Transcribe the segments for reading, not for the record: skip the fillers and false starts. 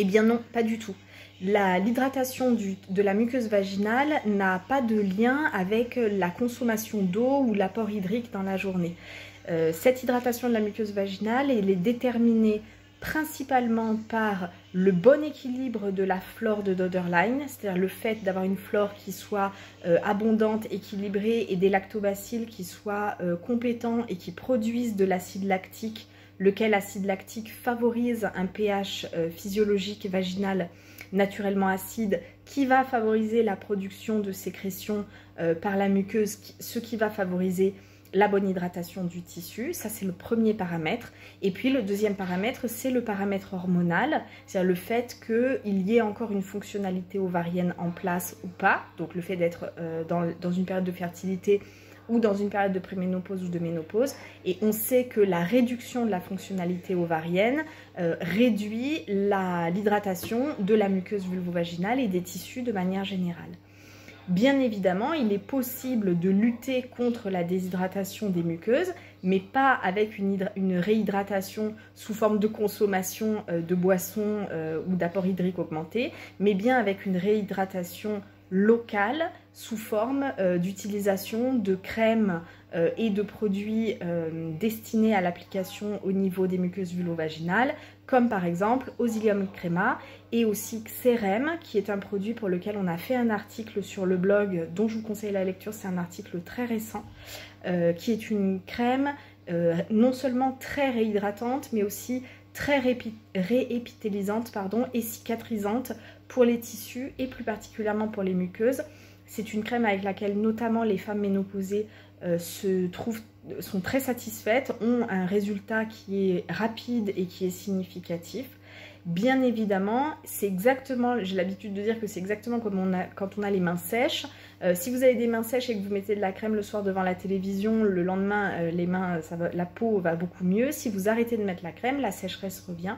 Eh bien non, pas du tout. L'hydratation de la muqueuse vaginale n'a pas de lien avec la consommation d'eau ou l'apport hydrique dans la journée. Cette hydratation de la muqueuse vaginale, elle est déterminée principalement par le bon équilibre de la flore de Döderlein, c'est-à-dire le fait d'avoir une flore qui soit abondante, équilibrée et des lactobacilles qui soient compétents et qui produisent de l'acide lactique, lequel acide lactique favorise un pH physiologique vaginal naturellement acide qui va favoriser la production de sécrétions par la muqueuse, ce qui va favoriser la bonne hydratation du tissu. Ça, c'est le premier paramètre. Et puis le deuxième paramètre, c'est le paramètre hormonal, c'est-à-dire le fait qu'il y ait encore une fonctionnalité ovarienne en place ou pas, donc le fait d'être dans une période de fertilité ou dans une période de préménopause ou de ménopause. Et on sait que la réduction de la fonctionnalité ovarienne réduit l'hydratation de la muqueuse vulvovaginale et des tissus de manière générale. Bien évidemment, il est possible de lutter contre la déshydratation des muqueuses, mais pas avec une réhydratation sous forme de consommation de boissons ou d'apport hydrique augmenté, mais bien avec une réhydratation locale sous forme d'utilisation de crèmes et de produits destinés à l'application au niveau des muqueuses vulvovaginales, comme par exemple Osilium crema et aussi Xérem, qui est un produit pour lequel on a fait un article sur le blog dont je vous conseille la lecture. C'est un article très récent qui est une crème non seulement très réhydratante mais aussi très réépitélisante et cicatrisante pour les tissus et plus particulièrement pour les muqueuses. C'est une crème avec laquelle notamment les femmes ménopausées sont très satisfaites, ont un résultat qui est rapide et qui est significatif. Bien évidemment, c'est exactement, j'ai l'habitude de dire que c'est exactement comme quand on a les mains sèches. Si vous avez des mains sèches et que vous mettez de la crème le soir devant la télévision, le lendemain, la peau va beaucoup mieux. Si vous arrêtez de mettre la crème, la sécheresse revient.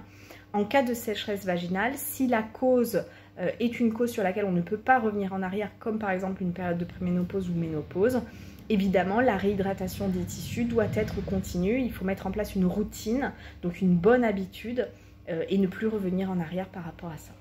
En cas de sécheresse vaginale, si la cause est une cause sur laquelle on ne peut pas revenir en arrière, comme par exemple une période de préménopause ou ménopause, évidemment, la réhydratation des tissus doit être continue. Il faut mettre en place une routine, donc une bonne habitude, et ne plus revenir en arrière par rapport à ça.